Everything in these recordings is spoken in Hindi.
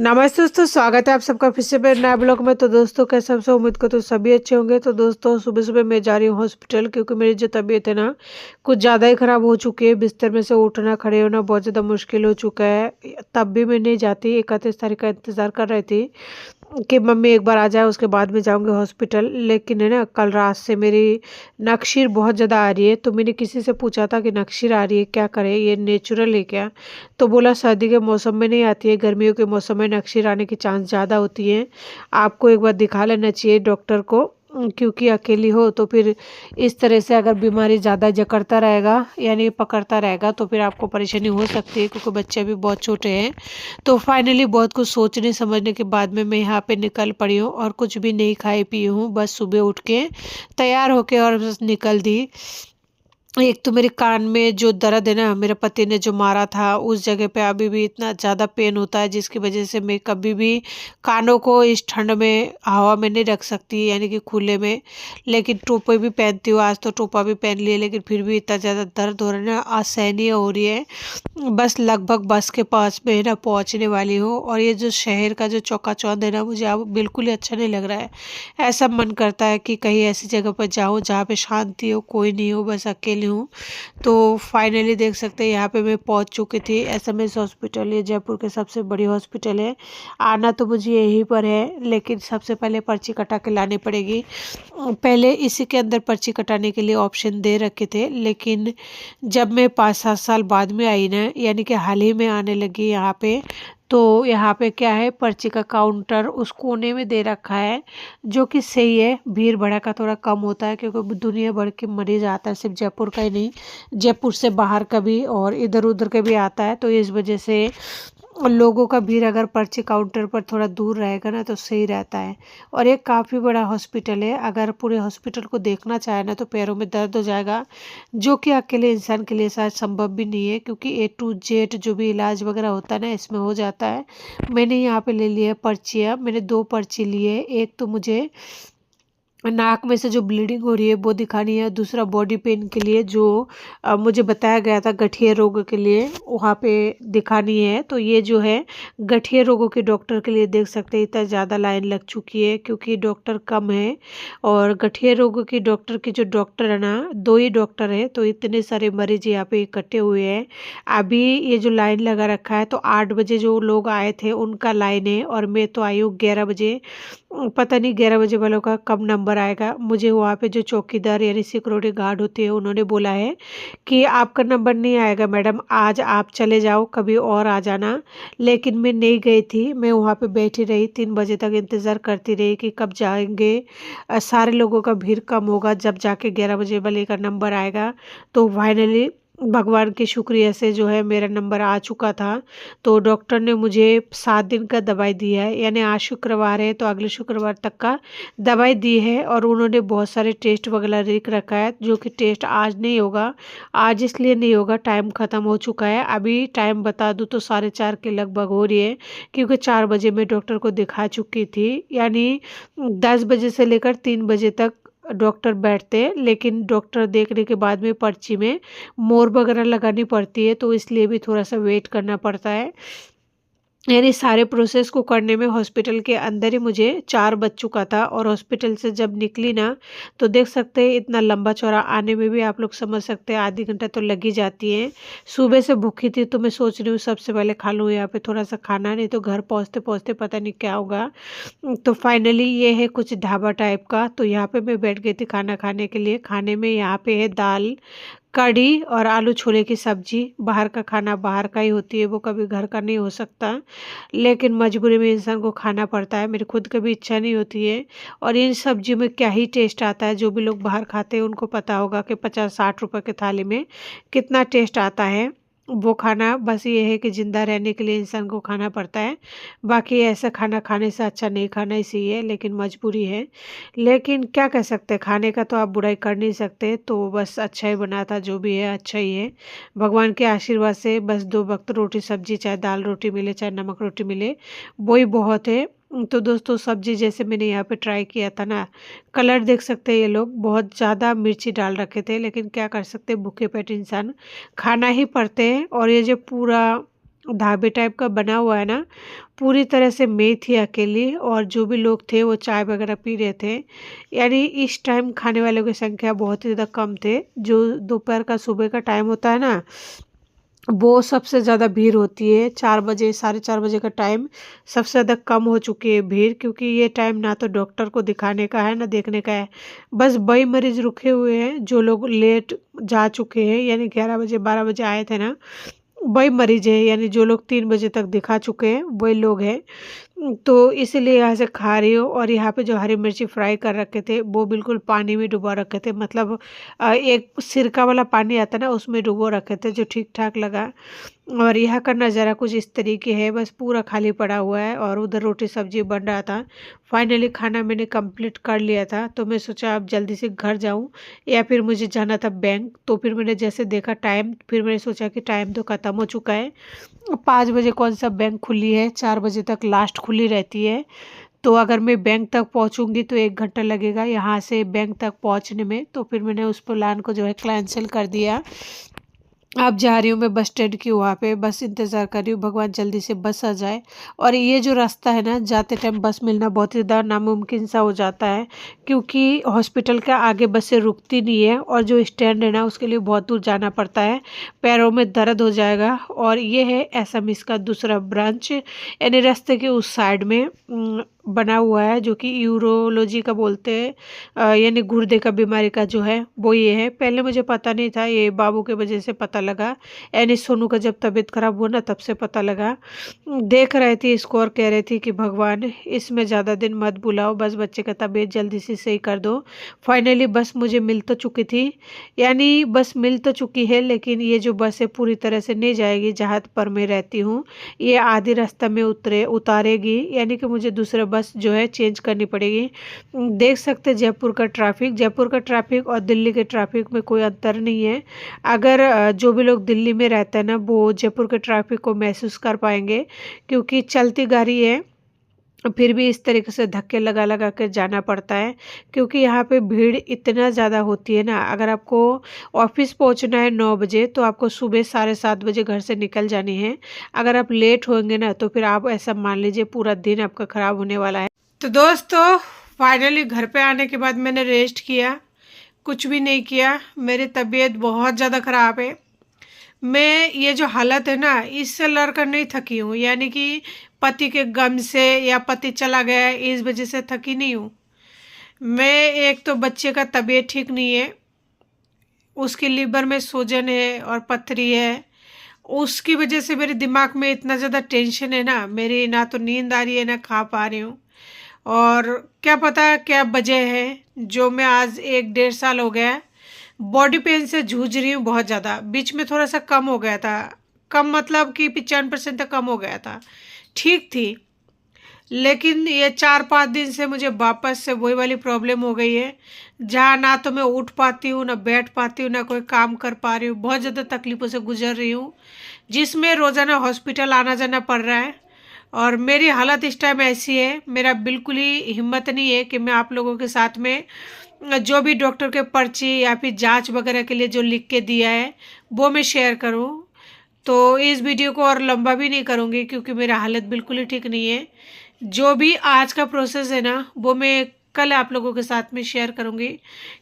नमस्ते दोस्तों, स्वागत है आप सबका फिर से मेरे नए ब्लॉग में। तो दोस्तों कैसे सब उम्मीद करते हो सभी अच्छे होंगे। तो दोस्तों सुबह सुबह मैं जा रही हूँ हॉस्पिटल, क्योंकि मेरी जो तबीयत है ना कुछ ज़्यादा ही ख़राब हो चुकी है। बिस्तर में से उठना खड़े होना बहुत ज़्यादा मुश्किल हो चुका है। तब भी मैं नहीं जाती, 31 तारीख का इंतज़ार कर रही थी कि मम्मी एक बार आ जाए उसके बाद में जाऊंगी हॉस्पिटल। लेकिन है ना, कल रात से मेरी नक्शीर बहुत ज़्यादा आ रही है। तो मैंने किसी से पूछा था कि नक्शीर आ रही है क्या करें, ये नेचुरल है क्या। तो बोला सर्दी के मौसम में नहीं आती है, गर्मियों के मौसम में नक्शीर आने की चांस ज़्यादा होती है। आपको एक बार दिखा लेना चाहिए डॉक्टर को, क्योंकि अकेली हो तो फिर इस तरह से अगर बीमारी ज़्यादा जकड़ता रहेगा यानी पकड़ता रहेगा तो फिर आपको परेशानी हो सकती है, क्योंकि बच्चे भी बहुत छोटे हैं। तो फाइनली बहुत कुछ सोचने समझने के बाद में मैं यहाँ पे निकल पड़ी हूँ और कुछ भी नहीं खाई पी हूँ। बस सुबह उठ के तैयार होके और बस निकल दी। एक तो मेरे कान में जो दर्द है ना, मेरे पति ने जो मारा था उस जगह पे अभी भी इतना ज़्यादा पेन होता है, जिसकी वजह से मैं कभी भी कानों को इस ठंड में हवा में नहीं रख सकती, यानी कि खुले में। लेकिन टोपे भी पहनती हूँ, आज तो टोपा भी पहन लिया, लेकिन फिर भी इतना ज़्यादा दर्द हो रहा है ना, असहनीय हो रही है। बस लगभग बस के पास में ना पहुंचने वाली हूँ, और ये जो शहर का जो चौकाचौंध है ना, मुझे अब बिल्कुल ही अच्छा नहीं लग रहा है। ऐसा मन करता है कि कहीं ऐसी जगह पर जाऊँ जहाँ पे शांति हो, कोई नहीं हो, बस अकेली हूँ। तो फाइनली देख सकते हैं यहाँ पे मैं पहुँच चुकी थी। एसएमएस हॉस्पिटल, ये जयपुर के सबसे बड़ी हॉस्पिटल है। आना तो मुझे यहीं पर है, लेकिन सबसे पहले पर्ची कटा के लानी पड़ेगी। पहले इसी के अंदर पर्ची कटाने के लिए ऑप्शन दे रखे थे, लेकिन जब मैं 5-7 साल बाद में आई ना, यानी कि हाल ही में आने लगी यहाँ पे, तो यहाँ पे क्या है, पर्ची का काउंटर उस कोने में दे रखा है, जो कि सही है। भीड़ भड़का थोड़ा कम होता है, क्योंकि दुनिया भर के मरीज आता है, सिर्फ जयपुर का ही नहीं, जयपुर से बाहर का भी और इधर उधर का भी आता है। तो इस वजह से लोगों का भीड़ अगर पर्ची काउंटर पर थोड़ा दूर रहेगा ना तो सही रहता है। और ये काफ़ी बड़ा हॉस्पिटल है, अगर पूरे हॉस्पिटल को देखना चाहे ना तो पैरों में दर्द हो जाएगा, जो कि अकेले इंसान के लिए शायद संभव भी नहीं है, क्योंकि A to Z जो भी इलाज वगैरह होता है ना इसमें हो जाता है। मैंने यहाँ पे ले लिया पर्चियाँ, मैंने 2 पर्ची लिए। एक तो मुझे नाक में से जो ब्लीडिंग हो रही है वो दिखानी है, दूसरा बॉडी पेन के लिए जो मुझे बताया गया था गठिया रोग के लिए, वहाँ पे दिखानी है। तो ये जो है गठिया रोगों के डॉक्टर के लिए, देख सकते हैं इतना ज़्यादा लाइन लग चुकी है, क्योंकि डॉक्टर कम है। और गठिया रोगों की डॉक्टर की जो डॉक्टर है ना, 2 ही डॉक्टर है, तो इतने सारे मरीज यहाँ पे इकट्ठे हुए हैं। अभी ये जो लाइन लगा रखा है, तो 8 बजे जो लोग आए थे उनका लाइन है, और मैं तो आई हूँ 11 बजे। पता नहीं 11 बजे वालों का कब नंबर आएगा। मुझे वहाँ पे जो चौकीदार यानी सिक्योरिटी गार्ड होती है उन्होंने बोला है कि आपका नंबर नहीं आएगा मैडम, आज आप चले जाओ, कभी और आ जाना। लेकिन मैं नहीं गई थी, मैं वहाँ पे बैठी रही, 3 बजे तक इंतज़ार करती रही कि कब जाएंगे। सारे लोगों का भीड़ कम होगा जब जाके 11 बजे वाले का नंबर आएगा। तो फाइनली भगवान के शुक्रिया से जो है मेरा नंबर आ चुका था। तो डॉक्टर ने मुझे 7 दिन का दवाई दिया है, यानी आज शुक्रवार है तो अगले शुक्रवार तक का दवाई दी है। और उन्होंने बहुत सारे टेस्ट वगैरह लिख रखा है, जो कि टेस्ट आज नहीं होगा। आज इसलिए नहीं होगा, टाइम ख़त्म हो चुका है। अभी टाइम बता दूँ तो 4:30 के लगभग हो रही है, क्योंकि 4 बजे मैं डॉक्टर को दिखा चुकी थी। यानी 10 बजे से लेकर 3 बजे तक डॉक्टर बैठते हैं, लेकिन डॉक्टर देखने के बाद में पर्ची में मोर वगैरह लगानी पड़ती है, तो इसलिए भी थोड़ा सा वेट करना पड़ता है। यानी सारे प्रोसेस को करने में हॉस्पिटल के अंदर ही मुझे 4 बज चुका था, और हॉस्पिटल से जब निकली ना तो देख सकते हैं इतना लंबा चौड़ा, आने में भी आप लोग समझ सकते हैं आधी घंटा तो लग ही जाती है। सुबह से भूखी थी तो मैं सोच रही हूँ सबसे पहले खा लूँ यहाँ पे थोड़ा सा खाना, नहीं तो घर पहुँचते पहुँचते पता नहीं क्या होगा। तो फाइनली ये है कुछ ढाबा टाइप का, तो यहाँ पे मैं बैठ गई थी खाना खाने के लिए। खाने में यहाँ पे है दाल, कढ़ी और आलू छोले की सब्जी। बाहर का खाना बाहर का ही होती है, वो कभी घर का नहीं हो सकता, लेकिन मजबूरी में इंसान को खाना पड़ता है। मेरी खुद कभी इच्छा नहीं होती है। और इन सब्जियों में क्या ही टेस्ट आता है, जो भी लोग बाहर खाते हैं उनको पता होगा कि 50-60 रुपए के थाली में कितना टेस्ट आता है। वो खाना बस ये है कि ज़िंदा रहने के लिए इंसान को खाना पड़ता है। बाकी ऐसा खाना खाने से अच्छा नहीं खाना ही सही है, लेकिन मजबूरी है। लेकिन क्या कह सकते हैं, खाने का तो आप बुराई कर नहीं सकते, तो बस अच्छा ही बना था, जो भी है अच्छा ही है। भगवान के आशीर्वाद से बस 2 वक्त रोटी सब्जी, चाहे दाल रोटी मिले चाहे नमक रोटी मिले, वही बहुत है। तो दोस्तों सब्जी जैसे मैंने यहाँ पे ट्राई किया था ना, कलर देख सकते हैं, ये लोग बहुत ज़्यादा मिर्ची डाल रखे थे, लेकिन क्या कर सकते हैं, भूखे पेट इंसान खाना ही पड़ते हैं। और ये जो पूरा ढाबे टाइप का बना हुआ है ना, पूरी तरह से मैं थी अकेली और जो भी लोग थे वो चाय वगैरह पी रहे थे। यानी इस टाइम खाने वालों की संख्या बहुत ही ज़्यादा कम थे। जो दोपहर का सुबह का टाइम होता है ना, वो सबसे ज़्यादा भीड़ होती है। 4 बजे, साढ़े 4 बजे का टाइम सबसे ज़्यादा कम हो चुकी है भीड़, क्योंकि ये टाइम ना तो डॉक्टर को दिखाने का है ना देखने का है। बस वही मरीज़ रुके हुए हैं जो लोग लेट जा चुके हैं, यानी 11 बजे 12 बजे आए थे ना, वही मरीज़ है, यानी जो लोग 3 बजे तक दिखा चुके हैं वही लोग हैं। तो इसीलिए यहाँ से खा रही हूँ। और यहाँ पे जो हरी मिर्ची फ्राई कर रखे थे वो बिल्कुल पानी में डुबा रखे थे, मतलब एक सिरका वाला पानी आता है ना, उसमें डुबो रखे थे, जो ठीक ठाक लगा। और यहाँ का नज़ारा कुछ इस तरीके है, बस पूरा खाली पड़ा हुआ है और उधर रोटी सब्जी बन रहा था। फाइनली खाना मैंने कंप्लीट कर लिया था, तो मैं सोचा अब जल्दी से घर जाऊँ या फिर मुझे जाना था बैंक। तो फिर मैंने जैसे देखा टाइम, फिर मैंने सोचा कि टाइम तो ख़त्म हो चुका है। 5 बजे कौन सा बैंक खुली है, 4 बजे तक लास्ट खुली रहती है। तो अगर मैं बैंक तक पहुंचूंगी तो 1 घंटा लगेगा यहाँ से बैंक तक पहुंचने में। तो फिर मैंने उस प्लान को जो है कैंसिल कर दिया। अब जा रही हूँ मैं बस स्टैंड की, वहाँ पे बस इंतज़ार कर रही हूँ, भगवान जल्दी से बस आ जाए। और ये जो रास्ता है ना, जाते टाइम बस मिलना बहुत ही ज़्यादा नामुमकिन सा हो जाता है, क्योंकि हॉस्पिटल के आगे बसें रुकती नहीं है और जो स्टैंड है ना उसके लिए बहुत दूर जाना पड़ता है। पैरों में दर्द हो जाएगा। और ये है एसएमएस का दूसरा ब्रांच, यानी रास्ते के उस साइड में बना हुआ है, जो कि यूरोलॉजी का बोलते हैं, यानी गुर्दे का बीमारी का जो है वो ये है। पहले मुझे पता नहीं था, ये बाबू के वजह से पता लगा, यानी सोनू का जब तबीयत खराब हुआ ना तब से पता लगा। देख रही थी इसको और कह रही थी कि भगवान इसमें ज़्यादा दिन मत बुलाओ, बस बच्चे का तबीयत जल्दी से सही कर दो। फाइनली बस मुझे मिल तो चुकी थी, यानी बस मिल तो चुकी है, लेकिन ये जो बस है पूरी तरह से नहीं जाएगी जहाँ पर मैं रहती हूँ। ये आधी रास्ता में उतारेगी, यानी कि मुझे दूसरा बस जो है चेंज करनी पड़ेगी। देख सकते जयपुर का ट्रैफिक और दिल्ली के ट्रैफिक में कोई अंतर नहीं है। अगर जो भी लोग दिल्ली में रहते हैं ना वो जयपुर के ट्रैफिक को महसूस कर पाएंगे, क्योंकि चलती गाड़ी है फिर भी इस तरीके से धक्के लगा लगा कर जाना पड़ता है, क्योंकि यहाँ पे भीड़ इतना ज़्यादा होती है ना। अगर आपको ऑफिस पहुँचना है 9 बजे तो आपको सुबह 7:30 बजे घर से निकल जानी है। अगर आप लेट होंगे ना तो फिर आप ऐसा मान लीजिए पूरा दिन आपका ख़राब होने वाला है। तो दोस्तों फाइनली घर पे आने के बाद मैंने रेस्ट किया, कुछ भी नहीं किया। मेरी तबीयत बहुत ज़्यादा ख़राब है। मैं ये जो हालत है ना इससे लड़कर नहीं थकी हूँ, यानी कि पति के गम से या पति चला गया इस वजह से थकी नहीं हूँ मैं। एक तो बच्चे का तबीयत ठीक नहीं है, उसकी लीवर में सूजन है और पथरी है। उसकी वजह से मेरे दिमाग में इतना ज़्यादा टेंशन है ना, मेरी ना तो नींद आ रही है ना खा पा रही हूँ। और क्या पता क्या वजह है, जो मैं आज 1 डेढ़ साल हो गया बॉडी पेन से जूझ रही हूँ बहुत ज़्यादा। बीच में थोड़ा सा कम हो गया था, कम मतलब कि 95% तक कम हो गया था, ठीक थी। लेकिन ये 4 5 दिन से मुझे वापस से वही वाली प्रॉब्लम हो गई है, जहाँ ना तो मैं उठ पाती हूँ ना बैठ पाती हूँ ना कोई काम कर पा रही हूँ। बहुत ज़्यादा तकलीफ़ों से गुजर रही हूँ, जिसमें रोज़ाना हॉस्पिटल आना जाना पड़ रहा है। और मेरी हालत इस टाइम ऐसी है, मेरा बिल्कुल ही हिम्मत नहीं है कि मैं आप लोगों के साथ में जो भी डॉक्टर के पर्ची या फिर जांच वगैरह के लिए जो लिख के दिया है वो मैं शेयर करूं। तो इस वीडियो को और लंबा भी नहीं करूंगी, क्योंकि मेरा हालत बिल्कुल ही ठीक नहीं है। जो भी आज का प्रोसेस है ना वो मैं कल आप लोगों के साथ में शेयर करूंगी,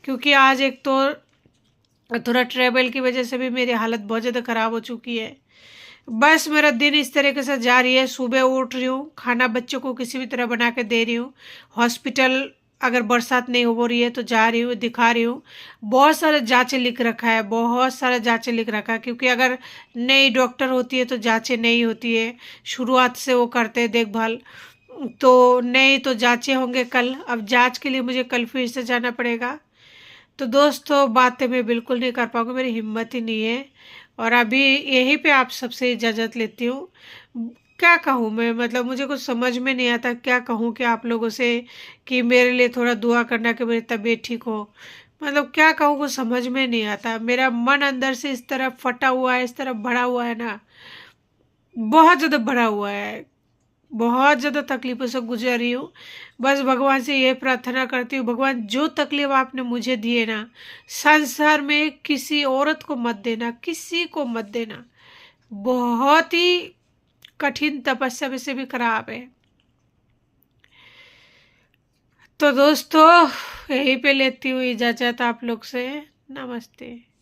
क्योंकि आज एक तो थोड़ा ट्रैवल की वजह से भी मेरी हालत बहुत ज़्यादा ख़राब हो चुकी है। बस मेरा दिन इस तरीके से जा रही है, सुबह उठ रही हूँ, खाना बच्चों को किसी भी तरह बना के दे रही हूँ, हॉस्पिटल अगर बरसात नहीं हो रही है तो जा रही हूँ, दिखा रही हूँ। बहुत सारे जांचें लिख रखा है, बहुत सारा जांचें लिख रखा है, क्योंकि अगर नई डॉक्टर होती है तो जांचें नहीं होती है, शुरुआत से वो करते हैं देखभाल। तो नहीं तो जांचें होंगे कल, अब जांच के लिए मुझे कल फिर से जाना पड़ेगा। तो दोस्तों बातें मैं बिल्कुल नहीं कर पाऊँगी, मेरी हिम्मत ही नहीं है। और अभी यहीं पे आप सबसे इजाज़त लेती हूँ। क्या कहूँ मैं, मतलब मुझे कुछ समझ में नहीं आता क्या कहूँ कि आप लोगों से कि मेरे लिए थोड़ा दुआ करना कि मेरी तबीयत ठीक हो। मतलब क्या कहूँ कुछ समझ में नहीं आता। मेरा मन अंदर से इस तरफ फटा हुआ है, इस तरफ भरा हुआ है ना, बहुत ज़्यादा भरा हुआ है। बहुत ज़्यादा तकलीफ़ों से गुजर रही हूँ। बस भगवान से ये प्रार्थना करती हूँ, भगवान जो तकलीफ़ आपने मुझे दी है ना, संसार में किसी औरत को मत देना, किसी को मत देना। बहुत ही कठिन तपस्या में से भी खराब है। तो दोस्तों यहीं पे लेती हूँ इजाज़त आप लोग से। नमस्ते।